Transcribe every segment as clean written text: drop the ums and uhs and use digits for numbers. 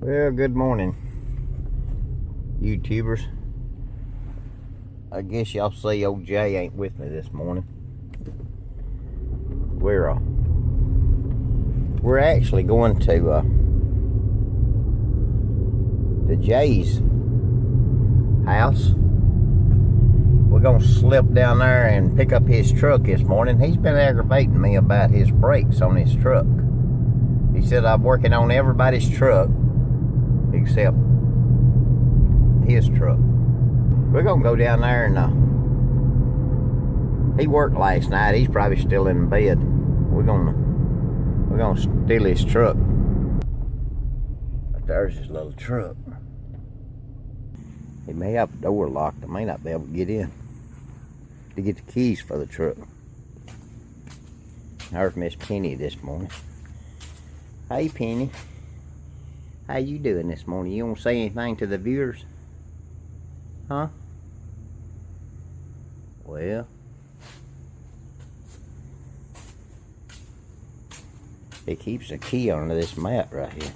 Well, good morning, YouTubers. I guess y'all see old Jay ain't with me this morning. We're actually going to Jay's house. We're gonna slip down there and pick up his truck this morning. He's been aggravating me about his brakes on his truck. He said I'm working on everybody's truck except his truck. We're gonna go down there and he worked last night. He's probably still in bed. We're gonna steal his truck. But there's his little truck. He may have the door locked. I may not be able to get in to get the keys for the truck. There's Miss Penny this morning. Hey Penny, how you doing this morning? You don't say anything to the viewers? Huh? Well, it keeps a key under this mat right here.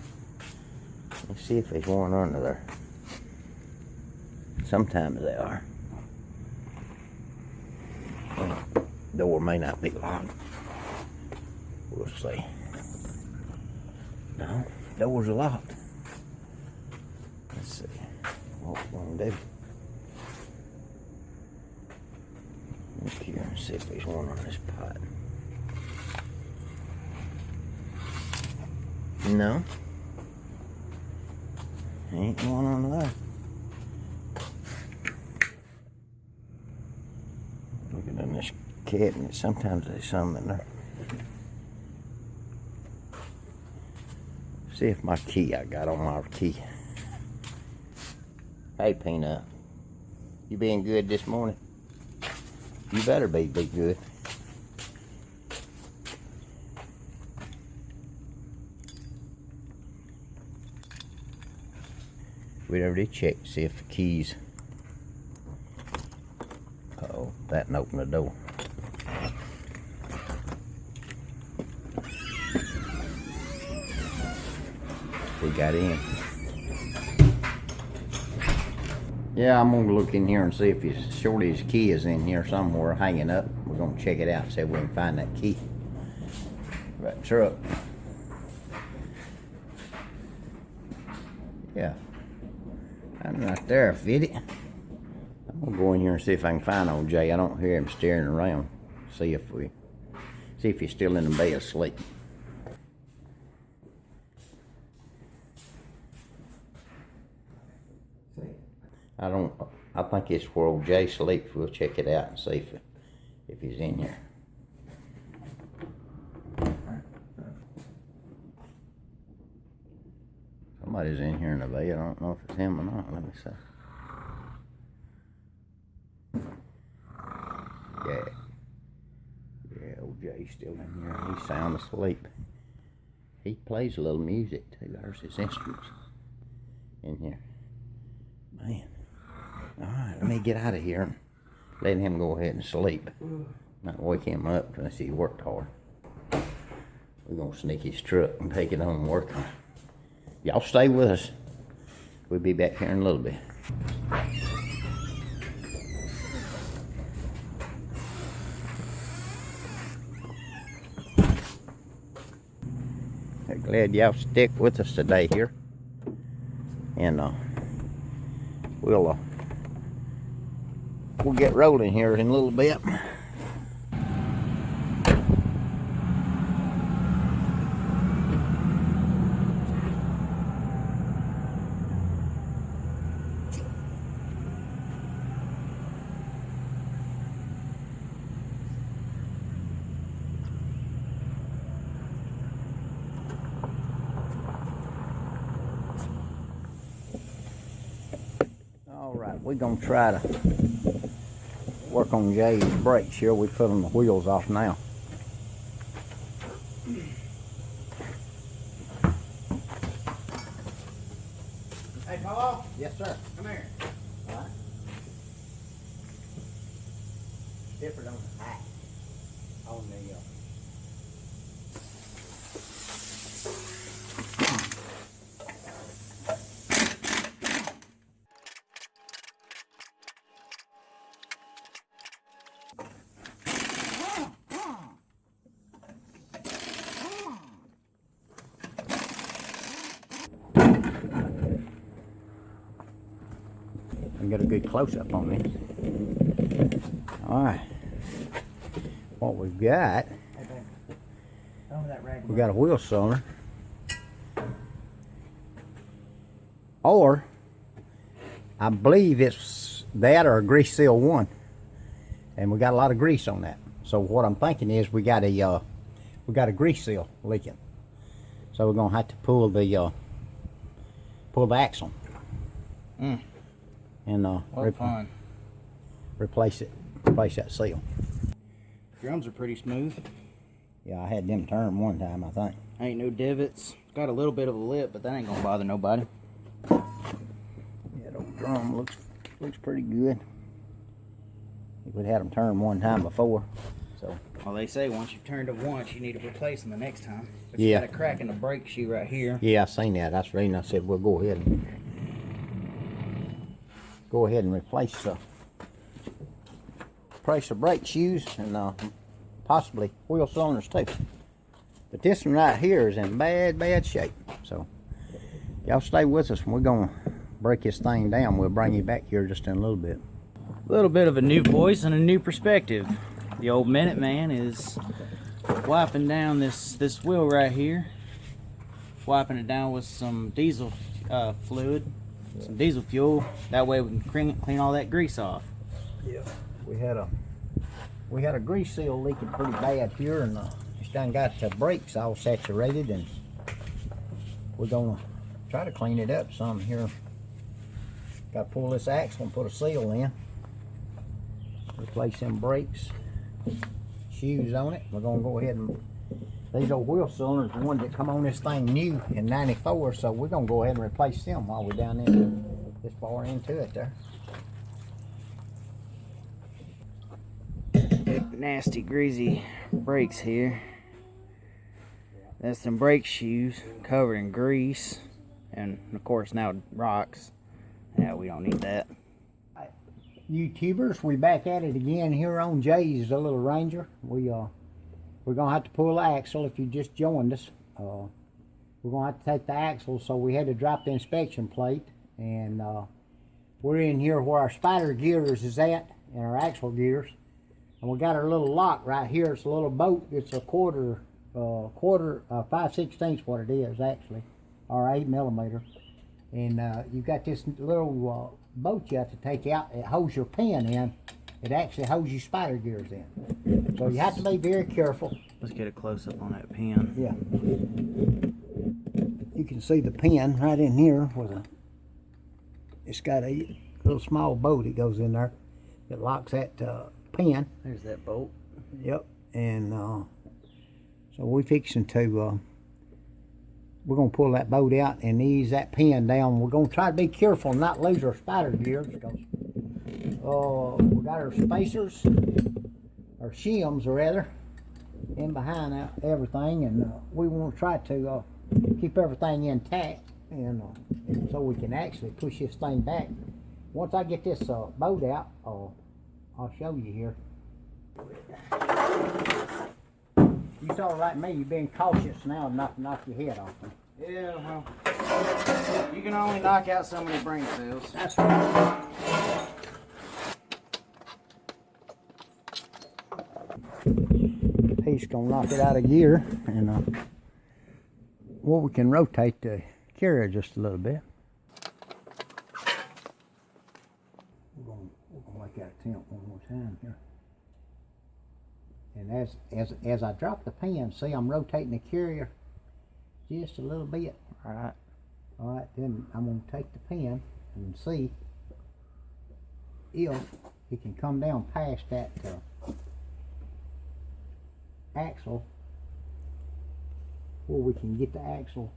Let's see if there's one under there. Sometimes they are. Door may not be locked. We'll see. No, door's locked. Let's see what we're gonna do. Look here and see if there's one on this pot. No. Ain't one on there. Looking in this cabinet, sometimes there's some in there. See if my key, I got on my key. Hey Peanut, you being good this morning? You better be good. We already checked to see if the keys. Uh-oh, that didn't open the door. We got in. Yeah, I'm gonna look in here and see if Shorty's key is in here somewhere hanging up. We're gonna check it out and see if we can find that key for that truck. Yeah, I'm right there, fit it. I'm gonna go in here and see if I can find old Jay. I don't hear him staring around. See if he's still in the bed asleep. I think it's where old Jay sleeps. We'll check it out and see if he's in here. Somebody's in here in the bed. I don't know if it's him or not. Let me see. Yeah, old Jay's still in here. He's sound asleep. He plays a little music too. There's his instruments in here. Man. Alright, let me get out of here and let him go ahead and sleep. Not wake him up unless he worked hard. We're gonna sneak his truck and take it home and work on it. Y'all stay with us. We'll be back here in a little bit. I'm glad y'all stick with us today here. And we'll get rolling here in a little bit. All right, we're gonna try to work on Jay's brakes here. We're pulling the wheels off now. Hey, Paul. Yes, sir. Come here. All right. Different on the hat. On the and get a good close-up on this. Alright. What we've got, we got a wheel cylinder. Or, I believe it's that or a grease seal one. And we got a lot of grease on that. So what I'm thinking is we got a grease seal leaking. So we're gonna have to pull the axle. And replace that seal. Drums are pretty smooth. Yeah, I had them turn one time, I think. Ain't no divots. It's got a little bit of a lip, but that ain't gonna bother nobody. Yeah, the old drum looks pretty good. We'd had them turn one time before, so. Well, they say once you've turned it once, you need to replace them the next time. But Yeah. You got a crack in the brake shoe right here. Yeah, I seen that. That's the reason I said we'll go ahead and replace the brake shoes and possibly wheel cylinders too. But this one right here is in bad shape. So y'all stay with us and we're gonna break this thing down. We'll bring you back here just in a little bit. A little bit of a new voice and a new perspective. The old Minuteman is wiping down this wheel right here. Wiping it down with some diesel fluid, some diesel fuel. That way we can clean all that grease off. Yeah, we had a grease seal leaking pretty bad here, and it's done got the brakes all saturated, and we're gonna try to clean it up some here. Got to pull this axle and put a seal in. Replace them brakes, shoes on it. We're gonna go ahead and these old wheel cylinders, the ones that come on this thing new in '94, so we're gonna go ahead and replace them while we're down in this far into it there. Nasty greasy brakes here. That's some brake shoes covered in grease, and of course now rocks. Yeah, we don't need that. YouTubers, we back at it again here on Jay's Little Ranger. We're gonna have to pull the axle if you just joined us. We're gonna have to take the axle, so we had to drop the inspection plate, and we're in here where our spider gears is at and our axle gears, and we got our little lock right here. It's a little bolt. It's a 5/16 what it is actually, or 8mm, and you got this little bolt you have to take out. It holds your pin in. It actually holds your spider gears in. So you have to be very careful. Let's get a close up on that pin. Yeah. You can see the pin right in here it's got a little small bolt that goes in there that locks that pin. There's that bolt. Yep. And so we're fixing to we're going to pull that bolt out and ease that pin down. We're going to try to be careful and not lose our spider gears, because we got our spacers, our shims rather, in behind everything, and we want to try to keep everything intact, and so we can actually push this thing back. Once I get this bolt out, I'll show you here. You sort of like me, you're being cautious now not to knock your head off. Yeah, well, you can only knock out so many brain cells. That's right. He's gonna knock it out of gear, and well, we can rotate the carrier just a little bit. We're gonna make that attempt one more time here. And as I drop the pin, see I'm rotating the carrier just a little bit. All right, then I'm going to take the pin and see if it can come down past that axle, where we can get the axle.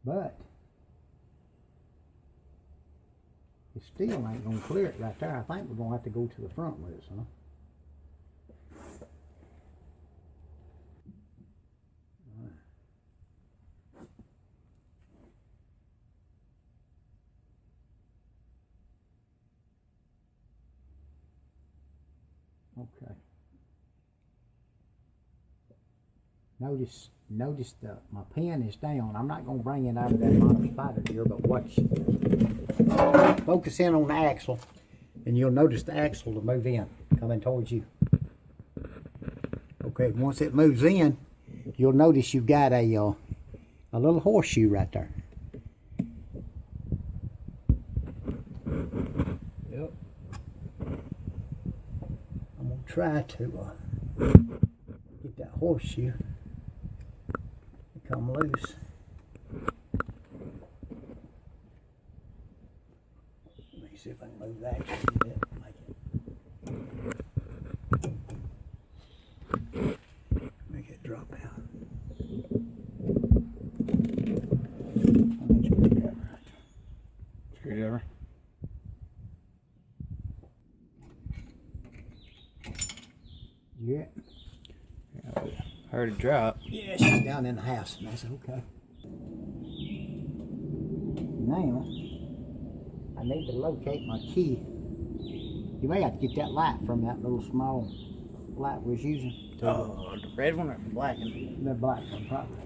But it still ain't going to clear it right there. I think we're going to have to go to the front with it, huh? Okay. Notice my pen is down. I'm not going to bring it out of that bottom spider here, but watch. Focus in on the axle, and you'll notice the axle will move in, coming towards you. Okay, once it moves in, you'll notice you've got a little horseshoe right there. Yep. I'm going to try to get that horseshoe to come loose. Let me see if I can move that a bit. Make it drop out. Screwdriver. Yeah. Heard it drop. Yeah, she's down in the house, and that's okay. Now, I need to locate my key. You may have to get that light from that little small light we was using. Oh, the red one or the black one? The black one, probably.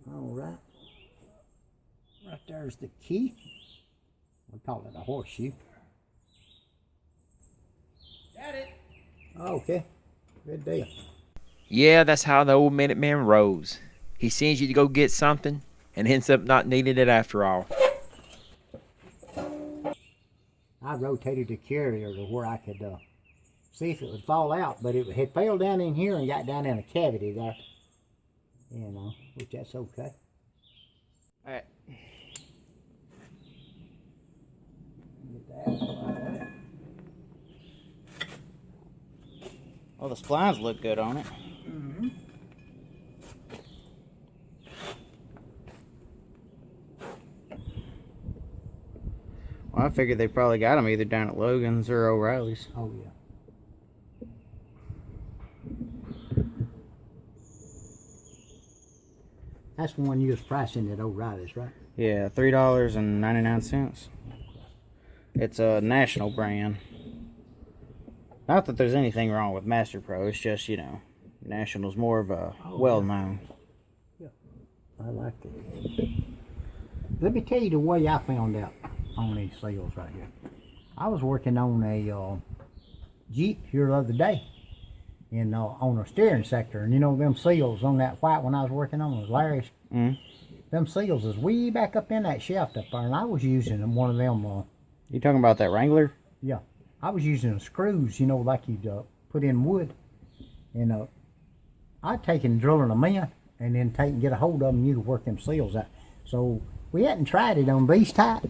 All right. Right there's the key. We call it a horseshoe. Got it. Okay, good deal. Yeah, that's how the old Minute Man rolls. He sends you to go get something and ends up not needing it after all. I rotated the carrier to where I could see if it would fall out, but it had fell down in here and got down in a cavity there. You know, which that's okay. All right. Get the axle out of there. Well, the splines look good on it. Mm-hmm. Well, I figured they probably got them either down at Logan's or O'Reilly's. Oh, yeah. That's the one you was pricing at O'Reilly's, right? Yeah, $3.99. It's a national brand. Not that there's anything wrong with Master Pro. It's just, you know, National's more of a well-known. Yeah, I like it. Let me tell you the way I found out on these seals right here. I was working on a Jeep here the other day, and on a steering sector, and you know them seals on that white one I was working on was Larry's. Mm. Them seals is way back up in that shaft up there, and I was using one of them. You talking about that Wrangler? Yeah, I was using screws, you know, like you'd put in wood, and I'd take and drilling them in, and then take and get a hold of them. You could work them seals out. So we hadn't tried it on these type,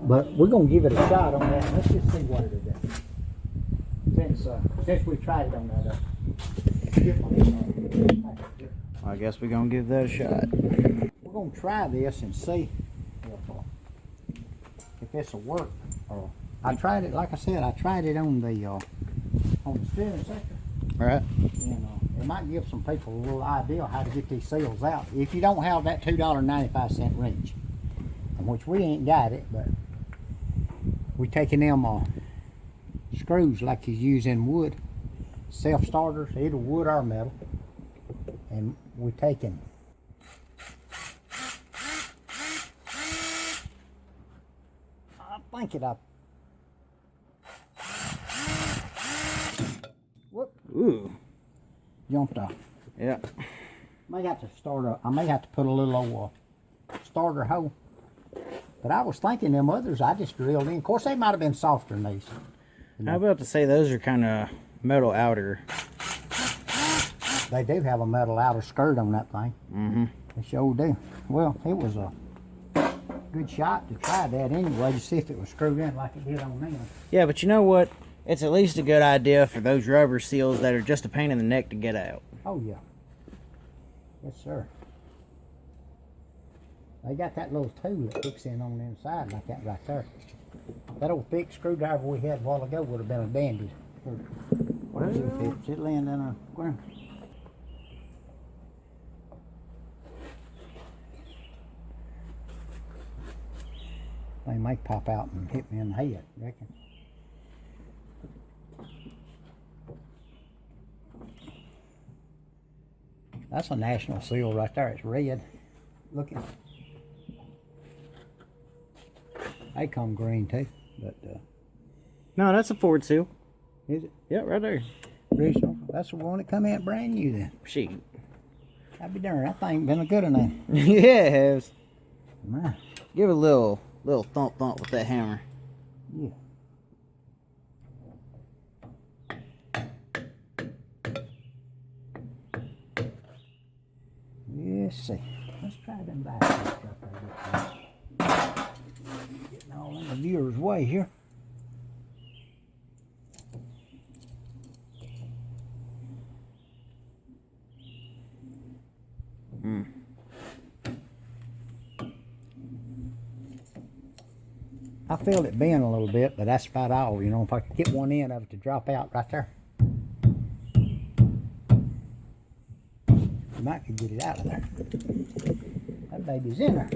but we're gonna give it a shot on that. Let's just see what it'll do. Since we tried it on that. I guess we're gonna give that a shot. We're gonna try this and see if this will work. I tried it, like I said, I tried it on the steering sector. Right. It might give some people a little idea how to get these seals out. If you don't have that $2.95 wrench, which we ain't got it, but we taking them screws like you use in wood, self-starters, either wood or metal, and we taking I think it up. Whoop. Ooh. Jumped off. Yeah. May have to start I may have to put a little starter hole. But I was thinking them others I just drilled in. Of course, they might have been softer than these. You know? How about to say those are kind of metal outer? They do have a metal outer skirt on that thing. Mm-hmm. They sure do. Well, it was a good shot to try that anyway to see if it was screwed in like it did on them. Yeah, but you know what? It's at least a good idea for those rubber seals that are just a pain in the neck to get out. Oh, yeah. Yes, sir. They got that little tool that hooks in on the inside like that right there. That old thick screwdriver we had a while ago would have been a dandy. Well, it land in a ground. They might pop out and hit me in the head, I reckon. That's a national seal right there. It's red. Look at. They come green too, but No, that's a Ford seal. is it Yep, right there. original? That's the one that come out brand new then. Shoot. I'd be darned. That thing been a good one then. Yeah, it has. Man, Give it a little thump with that hammer. yeah. Let's see. Let's try them back. Getting all in the viewer's way here. I feel it bend a little bit, but that's about all. You know, if I could get one end of it to drop out right there. I might could get it out of there. That baby's in there.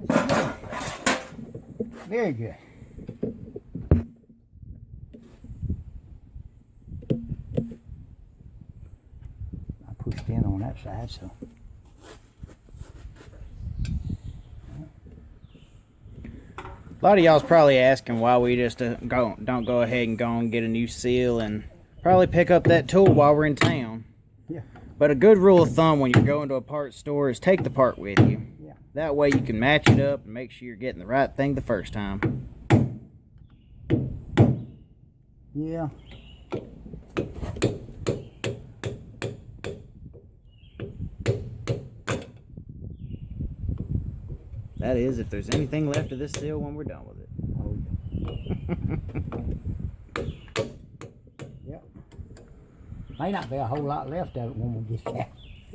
That's good. Very good. I pushed in on that side, so. A lot of y'all's probably asking why we just don't go ahead and go and get a new seal and probably pick up that tool while we're in town. Yeah. But a good rule of thumb when you're going to a parts store is take the part with you. Yeah. That way you can match it up and make sure you're getting the right thing the first time. Yeah. That is, if there's anything left of this seal when we're done with it. Oh, yeah. Yep. May not be a whole lot left of it when we get that.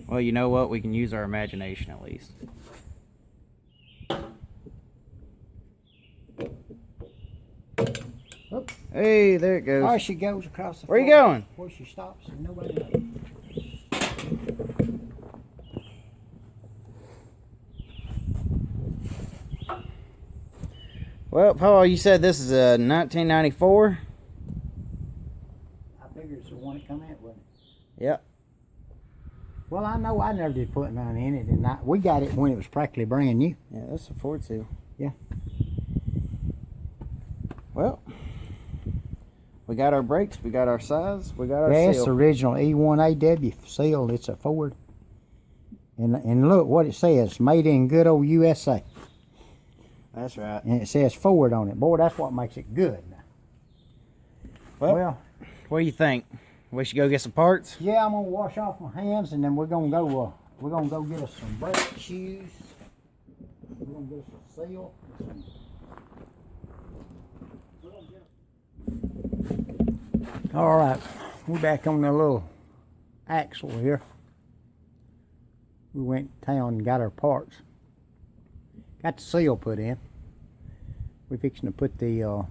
Well, you know what? We can use our imagination at least. Oop. Hey, there it goes. Or she goes across the Where you floor. going? Where she stops and nobody knows. Well, Paul, you said this is a 1994? I figured it's the one that come out with it. Yep. Well, I know I never did put none in it, and we got it when it was practically brand new. Yeah, that's a Ford seal. Yeah. Well, we got our brakes, we got our size, we got our Yeah, it's seal. the original E1AW seal. It's a Ford. And look what it says, made in good old USA. That's right. And it says Ford on it. Boy, that's what makes it good. Well, what do you think? We should go get some parts? Yeah, I'm gonna wash off my hands, and then we're gonna go get us some brake shoes. We're gonna get us a seal. All right, we're back on the little axle here. We went to town and got our parts. Got the seal put in. We're fixing to put the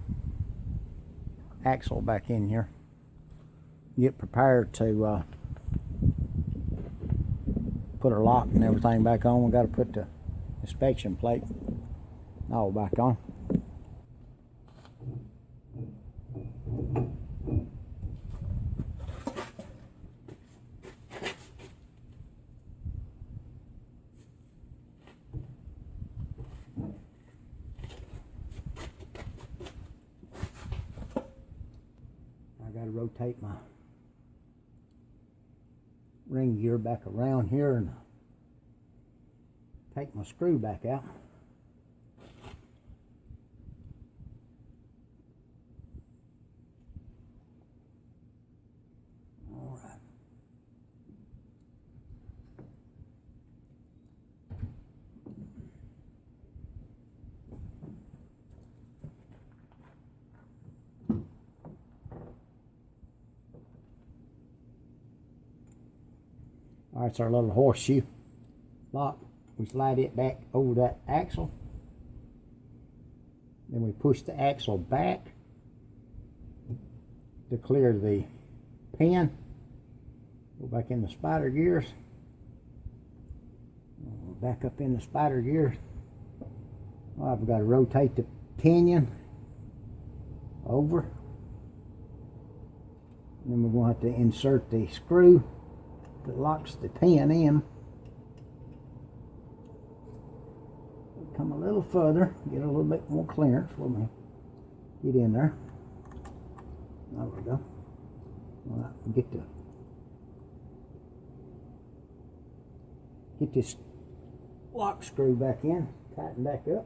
axle back in here. Get prepared to put our lock and everything back on. We got to put the inspection plate all back on. I got to rotate my ring gear back around here and take my screw back out. All right. All right, it's our little horseshoe lock. We slide it back over that axle. Then we push the axle back to clear the pin. Go back in the spider gears. Back up in the spider gears. Well, I've got to rotate the pinion over. And then we're going to have to insert the screw that locks the pin in. Come a little further, get a little bit more clearance for me. Get in there. There we go. All right, get this lock screw back in, tighten back up.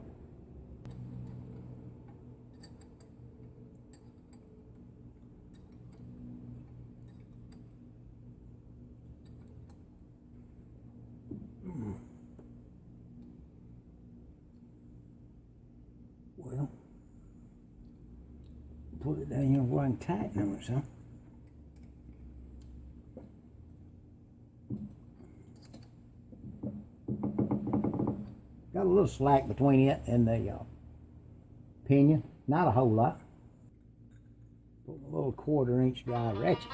Well, put it down here where I can tighten it, so. Got a little slack between it and the pinion, not a whole lot. Put a little 1/4 inch dry ratchet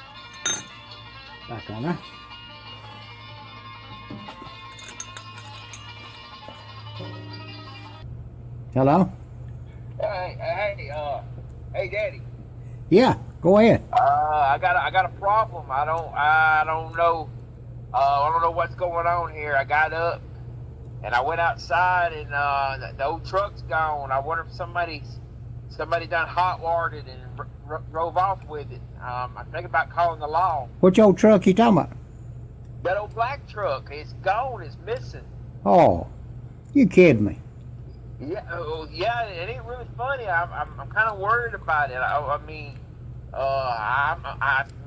back on there. Hello? Hey, Daddy. Yeah, go ahead. I got a problem. I don't know. I don't know what's going on here. I got up and I went outside and the old truck's gone. I wonder if somebody done hot wired it and drove off with it. I'm thinking about calling the law. Which old truck you talking about? That old black truck, it's gone. It's missing. Oh, you kidding me? Yeah, it ain't really funny. I'm kind of worried about it. I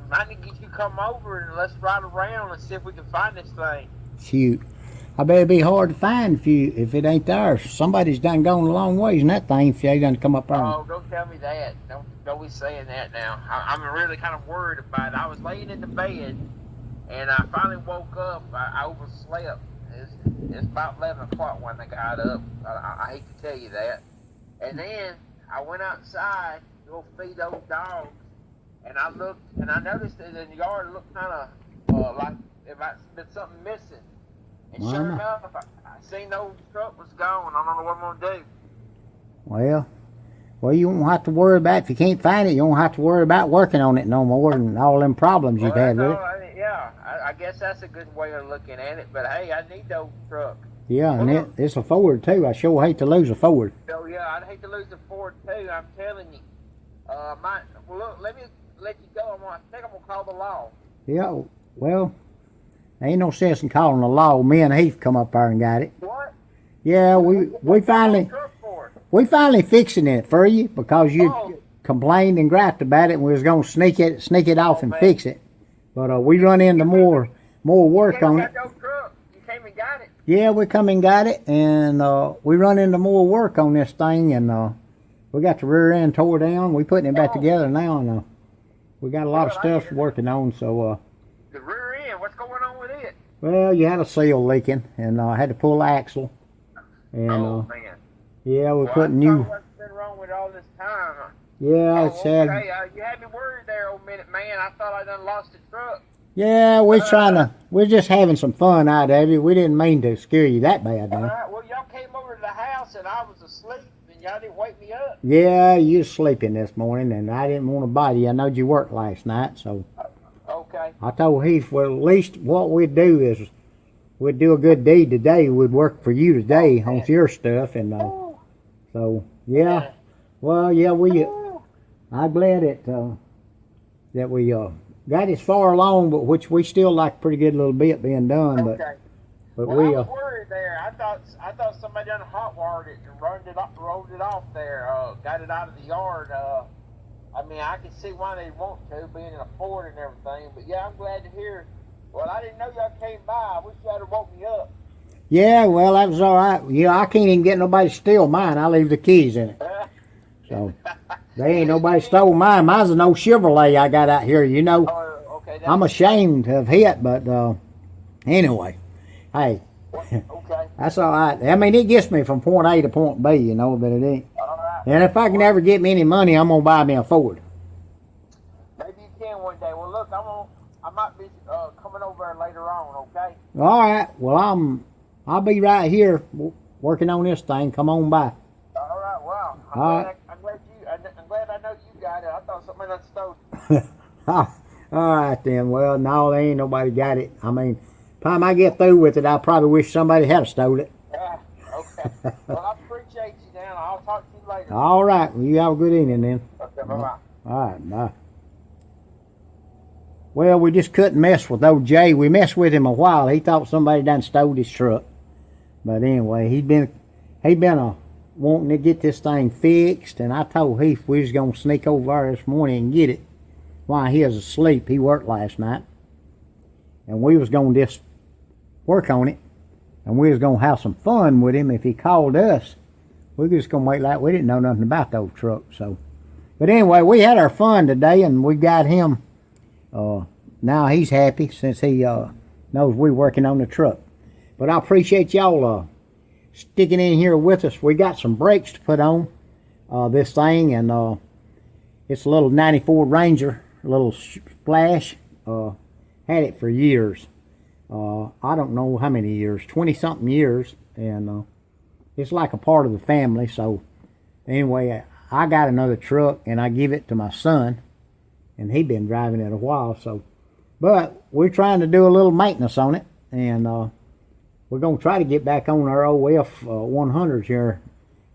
might need to get you to come over and let's ride around and see if we can find this thing. Shoot, I bet it'd be hard to find if it ain't there. Somebody's done gone a long ways in that thing if they done come up there. Oh, don't tell me that. Don't be saying that now. I'm really kind of worried about it. I was laying in the bed and I finally woke up. I overslept. It's about 11 o'clock when I got up. I hate to tell you that. And then I went outside to go feed those dogs, and I looked, and I noticed that in the yard looked kind of like there might have been something missing. And sure enough, I seen the old truck was gone. I don't know what I'm going to do. Well, you won't have to worry about, if you can't find it, you won't have to worry about working on it no more and all them problems you've had with it. I guess that's a good way of looking at it, but hey, I need the old truck. Yeah, and it's a Ford too. I sure hate to lose a Ford. Oh yeah, I'd hate to lose the Ford too. I'm telling you. Look, let me let you go. I think I'm gonna call the law. Yeah, well, ain't no sense in calling the law. Me and Heath come up there and got it. What? Yeah, we finally fixing it for you because you complained and griped about it, and we was gonna sneak it off and fix it. But we run into more work on it. You came and got it. Yeah, we come and got it, and we run into more work on this thing, and we got the rear end tore down. We putting it back together now, and we got a lot of stuff working on. So the rear end, what's going on with it? well, you had a seal leaking, and I had to pull the axle. And man. yeah, we're putting new. What's been wrong with all this time? Yeah, it's sad. Okay, you had me worried there, old minute man. I thought I done lost the truck. Yeah, we're just having some fun out of it. We didn't mean to scare you that bad, man. Well, y'all came over to the house and I was asleep and y'all didn't wake me up. Yeah, you was sleeping this morning, and I didn't want to bother you. I knowed you worked last night, so. Okay. I told Heath, well, at least what we'd do is we'd do a good deed today. We'd work for you today on your stuff, and so yeah. Well, yeah, I'm glad that we got as far along, but which we still like a pretty good little bit being done. Okay. But well, I was worried there. I thought somebody done hot wired it and rolled it off there. Got it out of the yard. I mean, I can see why they want to, being in a Ford and everything. But yeah, I'm glad to hear. Well, I didn't know y'all came by. I wish y'all had woke me up. Yeah, well, that was all right. Yeah, I can't even get nobody to steal mine. I leave the keys in it. So they ain't nobody stole mine. Mine's an old Chevrolet I got out here, you know. Okay, I'm ashamed of it, but anyway, hey, okay. That's all right. I mean, it gets me from point A to point B, you know, but it ain't. All right. And if I can ever get me any money, I'm gonna buy me a Ford. Maybe you can one day. Well, look, I might be coming over there later on. Okay. All right. Well, I'll be right here working on this thing. Come on by. All right. Wow. I'm glad I know you got it. I thought somebody done stole it. All right then. Well, no, there ain't nobody got it. I mean, time I get through with it, I probably wish somebody had stole it. Okay. Well, I appreciate you, Dan. I'll talk to you later. All right. Well, you have a good evening then. Okay, bye-bye. All right. Bye. Well, we just couldn't mess with old Jay. We messed with him a while. He thought somebody done stole his truck. But anyway, he been wanting to get this thing fixed, and I told Heath we was gonna sneak over there this morning and get it while he was asleep. He worked last night, and we was gonna just work on it, and we was gonna have some fun with him. If he called us, we was just gonna wait like we didn't know nothing about those trucks. So, but anyway, we had our fun today, and we got him. Now he's happy since he knows we're working on the truck. But I appreciate y'all sticking in here with us. We got some brakes to put on this thing, and it's a little 94 Ranger, a little Splash. Had it for years. I don't know how many years, 20-something years, and it's like a part of the family. So anyway, I got another truck, and I give it to my son, and he been driving it a while. So, but we're trying to do a little maintenance on it, and we're going to try to get back on our OF 100s here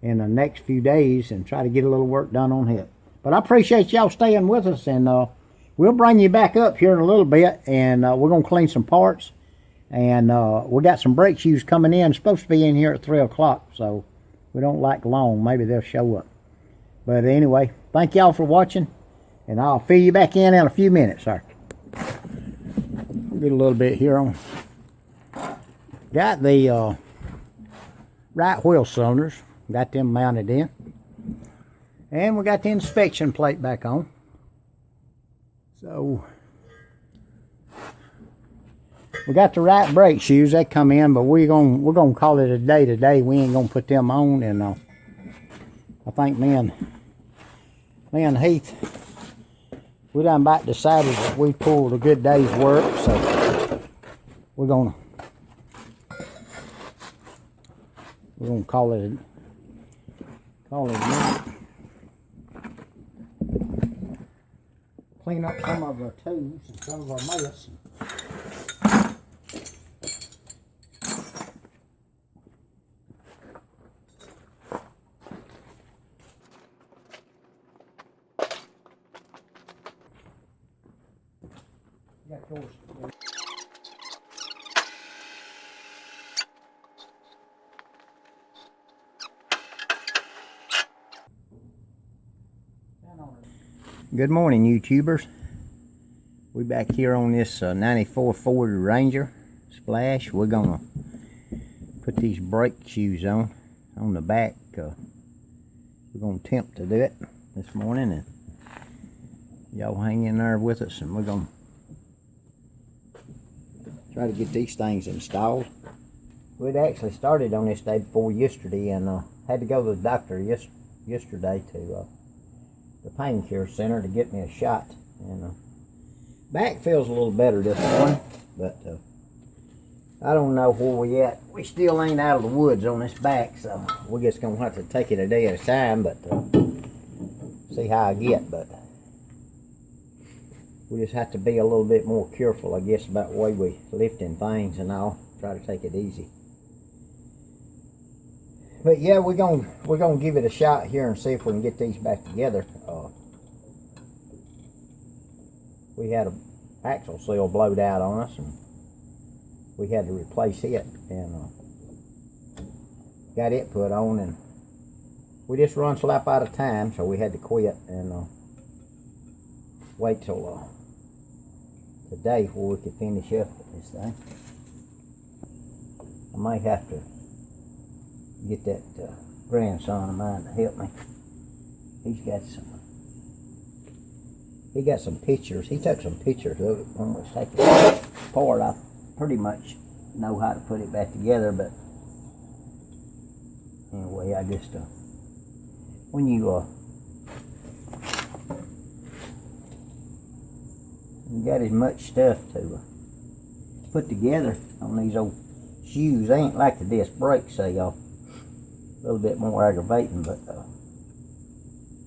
in the next few days and try to get a little work done on it. But I appreciate y'all staying with us, and we'll bring you back up here in a little bit, and we're going to clean some parts, and we got some brake shoes coming in. Supposed to be in here at 3 o'clock, so we don't like long. Maybe they'll show up. But anyway, thank y'all for watching, and I'll fill you back in a few minutes, sir. Get a little bit here on. Got the right wheel cylinders. Got them mounted in. And we got the inspection plate back on. So we got the right brake shoes. They come in, but we're gonna call it a day today. We ain't gonna put them on, and I think me and Heath, we done about decided that we pulled a good day's work, so we're gonna call it a minute. Clean up some of our tools and some of our mess. Got yours. Good morning, YouTubers. We back here on this 94 Ford Ranger Splash. We're gonna put these brake shoes on the back. We're gonna attempt to do it this morning, and y'all hang in there with us, and we're gonna try to get these things installed. We'd actually started on this day before yesterday, and had to go to the doctor yesterday to the pain care center to get me a shot, and back feels a little better this morning, but I don't know where we at. We still ain't out of the woods on this back, so we're just gonna have to take it a day at a time, but see how I get. But we just have to be a little bit more careful, I guess, about the way we lifting things, and I'll try to take it easy. But yeah, we're gonna give it a shot here and see if we can get these back together. We had an axle seal blowed out on us, and we had to replace it, and got it put on, and we just run slap out of time, so we had to quit and wait till today before we could finish up with this thing. I might have to get that grandson of mine to help me. He got some pictures. He took some pictures of it when we was taking it apart. I pretty much know how to put it back together, but anyway, I just when you got as much stuff to put together on these old shoes, they ain't like the disc brakes, so y'all. A little bit more aggravating, but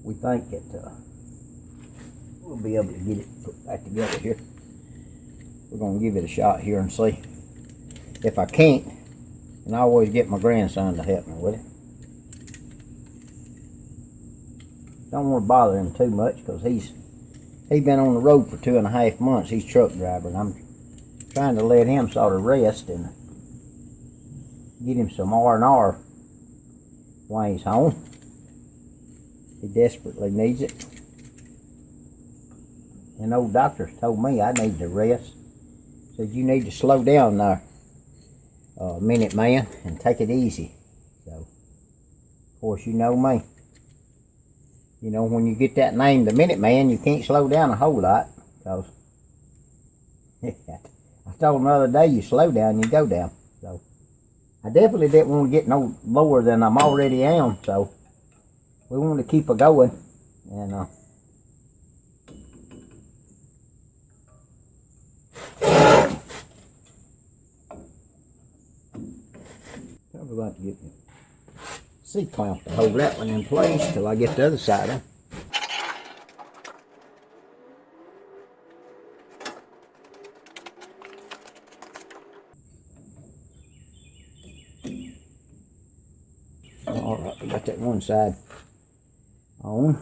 we think that we'll be able to get it put back together here. We're gonna give it a shot here and see. If I can't, and I always get my grandson to help me with it. Don't want to bother him too much because he's been on the road for 2.5 months. He's truck driver, and I'm trying to let him sort of rest and get him some R&R while he's home. He desperately needs it. And old doctors told me I need to rest. Said you need to slow down there a minute, man, and take it easy. So, of course, you know me. You know, when you get that name, the Minute Man, you can't slow down a whole lot. Because I told him the other day, you slow down, you go down. So I definitely didn't want to get no lower than I'm already am. So we want to keep her going. And probably about to get me C-clamp to hold that one in place till I get the other side of. Alright, we got that one side on.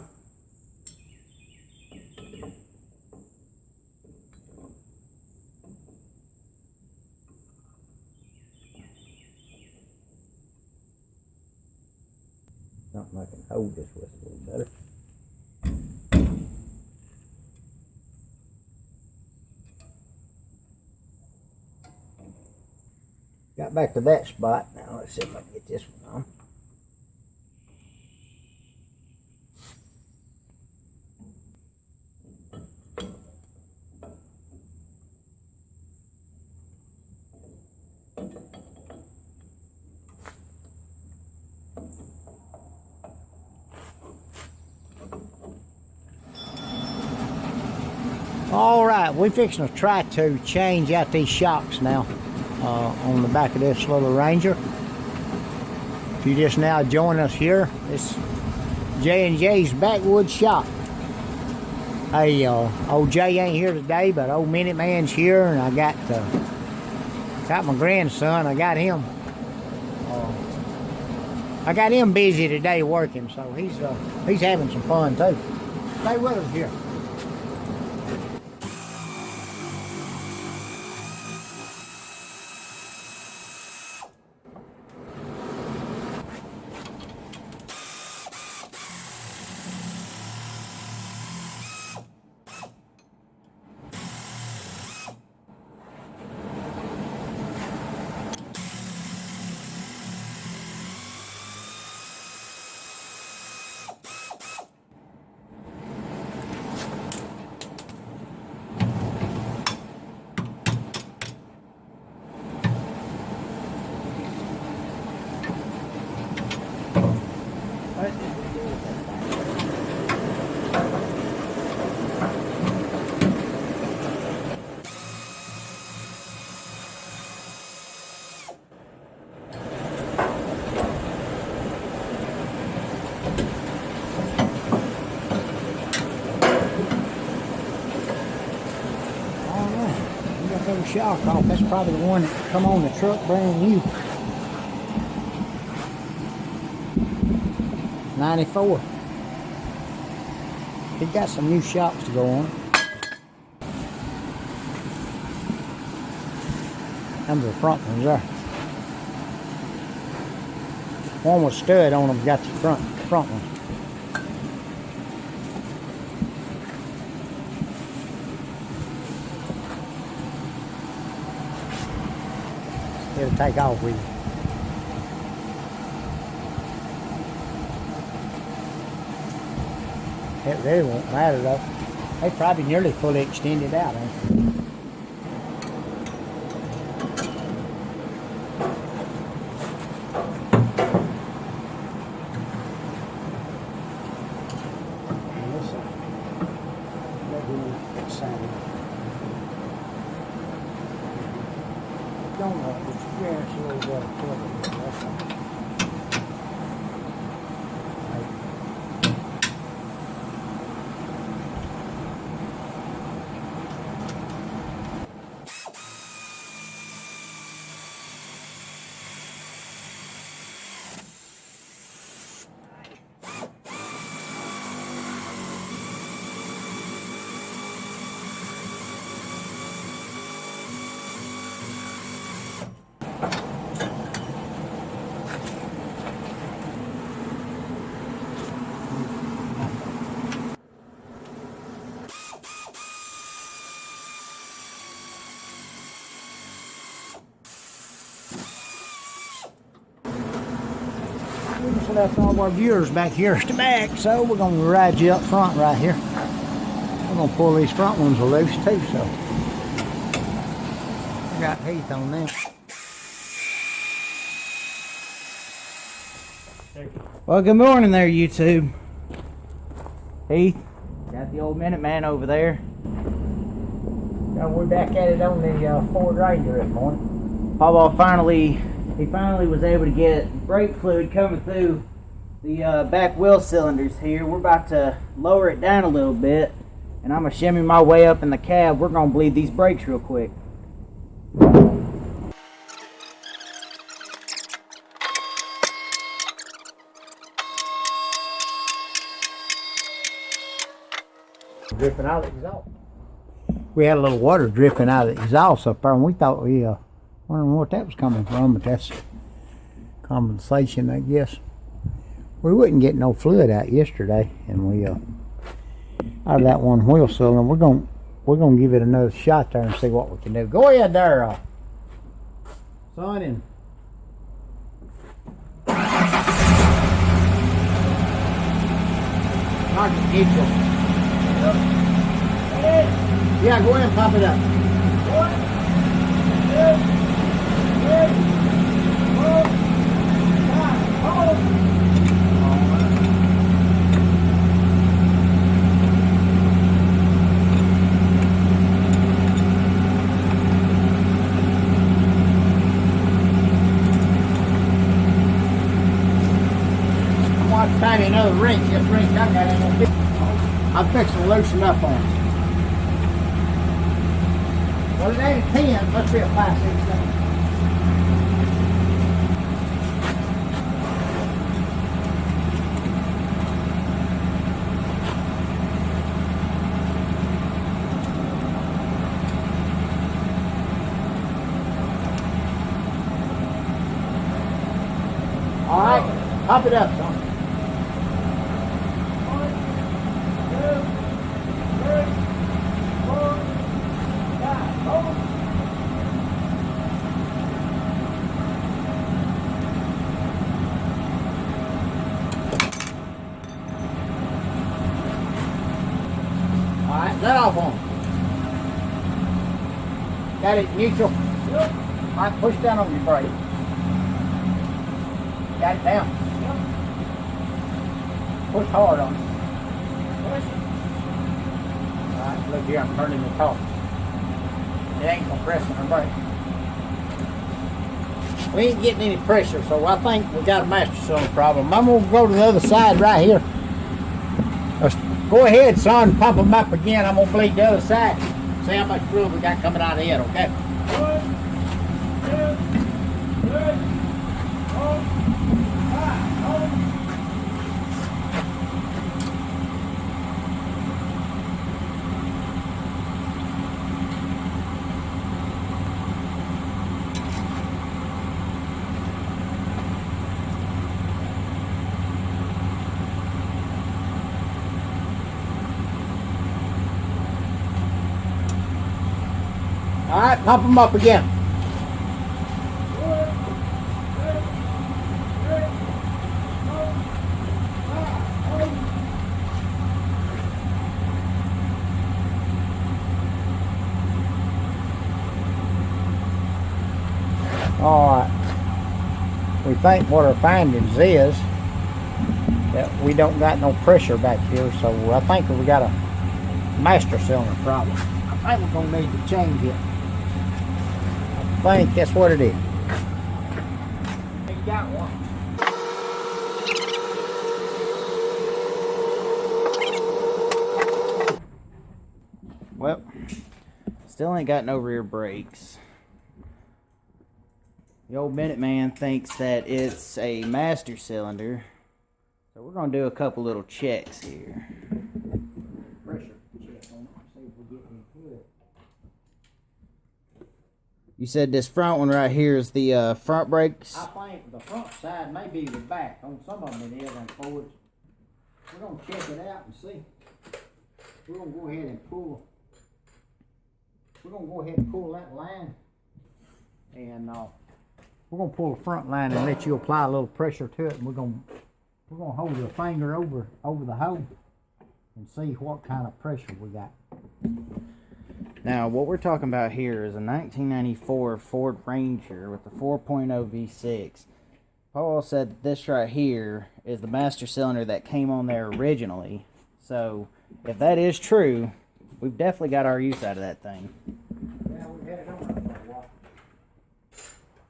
Something I can hold this with a little better. Got back to that spot. Now let's see if I can get this one on. All right, we're fixing to try to change out these shocks now on the back of this little Ranger. If you just now join us here, it's J&J's Backwoods shop. Hey, old Jay ain't here today, but old Minute Man's here, and I got my grandson. I got him busy today working, so he's having some fun too. Stay with us here. Shock off. That's probably the one that come on the truck brand new. 94. He got some new shocks to go on. Them are the front ones there. One with stud on them, got the front ones. It'll take off with you. It really won't matter though. They probably nearly fully extended out, ain't they? Don't know, but yeah, it's a little bit of trouble. That's all. We just left all of our viewers back here at the back, so we're gonna ride you up front right here. We're gonna pull these front ones loose too, so. We got Heath on them. Well, good morning there, YouTube. Heath, got the old Minuteman over there. Now we're back at it on the Ford Ranger this morning. Pawpaw finally was able to get brake fluid coming through the back wheel cylinders here. We're about to lower it down a little bit, and I'm gonna shimmy my way up in the cab. We're gonna bleed these brakes real quick. Dripping out of the exhaust. We had a little water dripping out of the exhaust up there, and we thought wondering what that was coming from, but that's condensation, I guess. We wouldn't get no fluid out yesterday, and we out of that one wheel cylinder. We're gonna give it another shot there and see what we can do. Go ahead there, son, and mark it neutral. Yeah, go ahead and pop it up. 1, 2, 3, 4, 5, hold. I'm going to find me another wrench. This wrench I got ain't gonna fit. I'm fixing to loosen up on it. Well, it ain't a 10, must be a 5, 6, 7. All right, pop it up, son. 1, 2, 3, 4, 5, hold. All right, let off on. Got it neutral. Yep. All right, push down on your brake. Got it down. Yep. Push hard on it. Push. All right, look here, I'm turning the top. It ain't compressing the brake. We ain't getting any pressure, so I think we got a master cylinder problem. I'm gonna go to the other side right here. Go ahead, son, pump them up again. I'm gonna bleed the other side. See how much fluid we got coming out of it, okay? 1, 2, 3, 4, 5, hold. All right, pump them up again. 1, 2, 3, 4, 5, hold. All right. We think what our findings is that we don't got no pressure back here, so I think we got a master cylinder problem. I think we're gonna need to change it. I think that's what it is. You got one. Well, still ain't got no rear brakes. The old Minuteman thinks that it's a master cylinder, so we're gonna do a couple little checks here. Pressure check on it, see if we get any fluid. You said this front one right here is the front brakes? I think the front side may be the back. On some of them it is, on Fords. We're gonna check it out and see. We're gonna go ahead and pull. We're gonna go ahead and pull that line, and we're gonna pull the front line and let you apply a little pressure to it, and we're gonna hold your finger over the hole and see what kind of pressure we got. Now, what we're talking about here is a 1994 Ford Ranger with the 4.0 V6. Paul said that this right here is the master cylinder that came on there originally. So, if that is true, we've definitely got our use out of that thing. Yeah, we've had it on there for a while.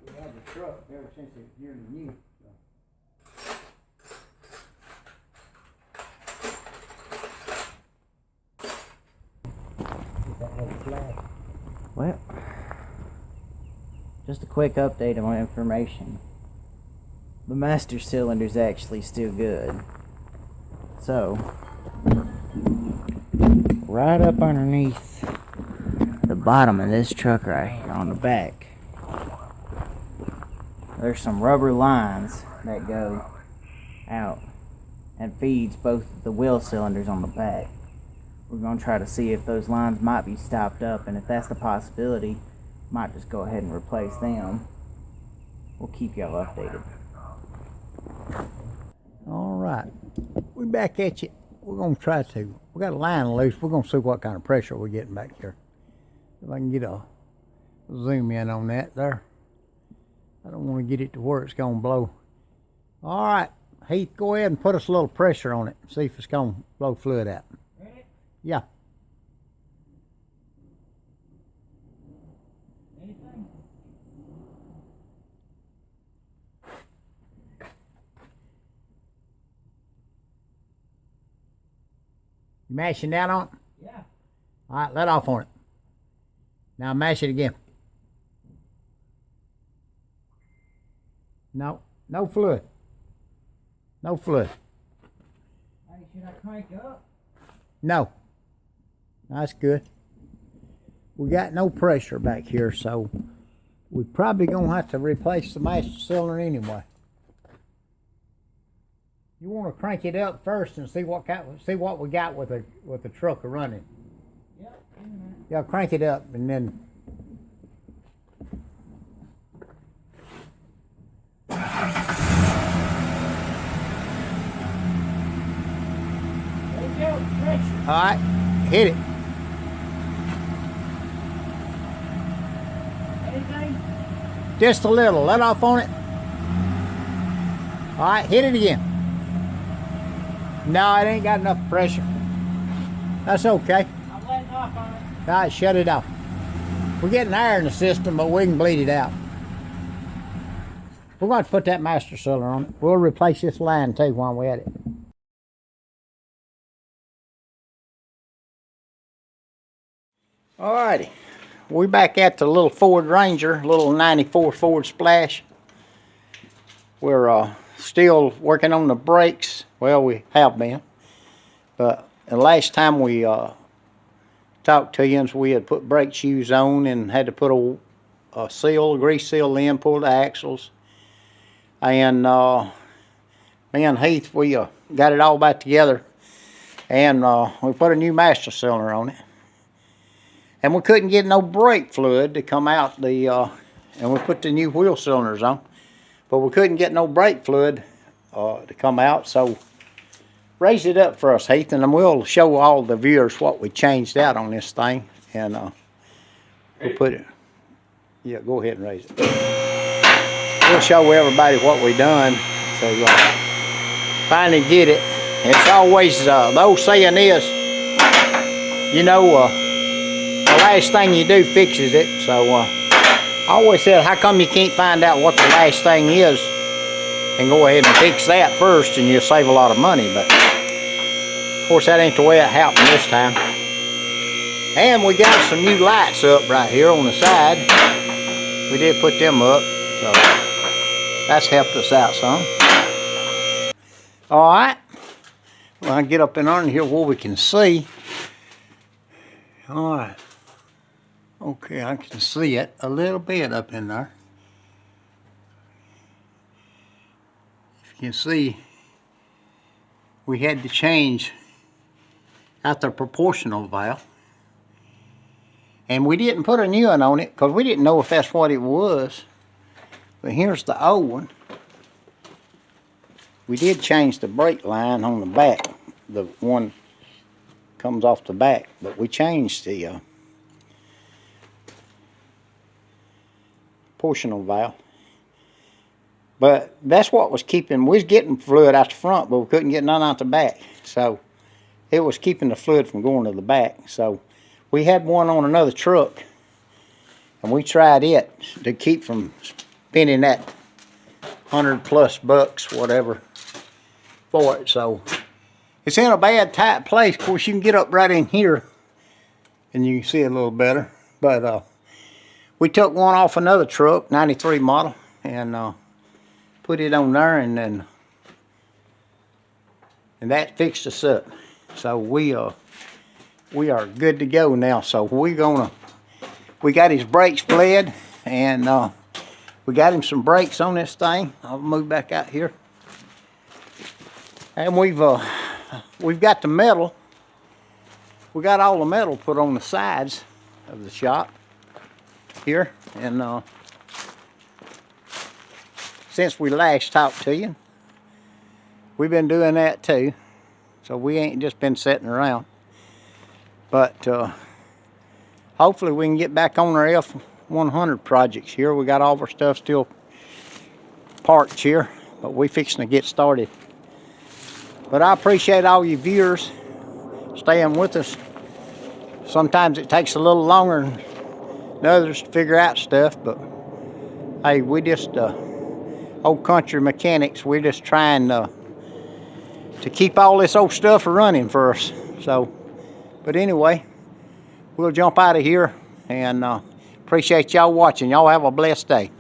We had the truck ever since it was nearly new. Well, just a quick update on information. The master cylinder is actually still good. So, right up underneath the bottom of this truck right here on the back, there's some rubber lines that go out and feeds both the wheel cylinders on the back. We're going to try to see if those lines might be stopped up, and if that's the possibility, might just go ahead and replace them. We'll keep y'all updated. All right, we back at you. We're gonna try to. We got a line loose. We're gonna see what kind of pressure we're getting back here. If I can get a zoom in on that there. I don't want to get it to where it's gonna blow. All right, Heath, go ahead and put us a little pressure on it. See if it's gonna blow fluid out. Ready? Yeah. Anything? You mashing down on it? Yeah. All right, let off on it. Now mash it again. No, no fluid. No fluid. Hey, should I crank up? No. That's good. We got no pressure back here, so we're probably gonna have to replace the master cylinder anyway. You want to crank it up first and see what we got with the truck running. Yep. Yeah, crank it up and then. There you go, pressure. All right, hit it. Anything? Just a little. Let off on it. All right, hit it again. No, it ain't got enough pressure. That's okay. I'm letting off on it. All right, shut it off. We're getting air in the system, but we can bleed it out. We're going to put that master cylinder on it. We'll replace this line too while we're at it. All righty. We're back at the little Ford Ranger, little 94 Ford Splash. We're still working on the brakes. Well, we have been. But the last time we talked to you, we had put brake shoes on and had to put a grease seal in, pull the axles. And me and Heath, we got it all back together. And we put a new master cylinder on it. And we couldn't get no brake fluid to come out and we put the new wheel cylinders on. But we couldn't get no brake fluid to come out, so raise it up for us, Heath, and we'll show all the viewers what we changed out on this thing. And we'll put it. Yeah, go ahead and raise it. We'll show everybody what we done. So finally get it. It's always the old saying is, you know, the last thing you do fixes it. So I always said, how come you can't find out what the last thing is and go ahead and fix that first, and you'll save a lot of money? But of course that ain't the way it happened this time. And we got some new lights up right here on the side. We did put them up, so that's helped us out some. All right, well, I get up in under here where we can see. All right. Okay, I can see it a little bit up in there. If you can see, we had to change out the proportional valve. And we didn't put a new one on it because we didn't know if that's what it was. But here's the old one. We did change the brake line on the back. The one comes off the back, but we changed the portional valve. But that's what was keeping, we was getting fluid out the front, but we couldn't get none out the back. So it was keeping the fluid from going to the back. So we had one on another truck, and we tried it to keep from spending that $100+ whatever for it. So it's in a bad tight place. Of course, you can get up right in here and you can see it a little better. But we took one off another truck, 93 model, and put it on there, and that fixed us up. So we are good to go now. So we got his brakes bled, and we got him some brakes on this thing. I'll move back out here. And we've got the metal. We got all the metal put on the sides of the shop here, and since we last talked to you, we've been doing that too. So we ain't just been sitting around. But hopefully we can get back on our F100 projects here. We got all of our stuff still parked here, but we fixing to get started. But I appreciate all you viewers staying with us. Sometimes it takes a little longer than others to figure out stuff, but hey, we just old country mechanics. We're just trying to keep all this old stuff running for us. So, but anyway, we'll jump out of here, and appreciate y'all watching. Y'all have a blessed day.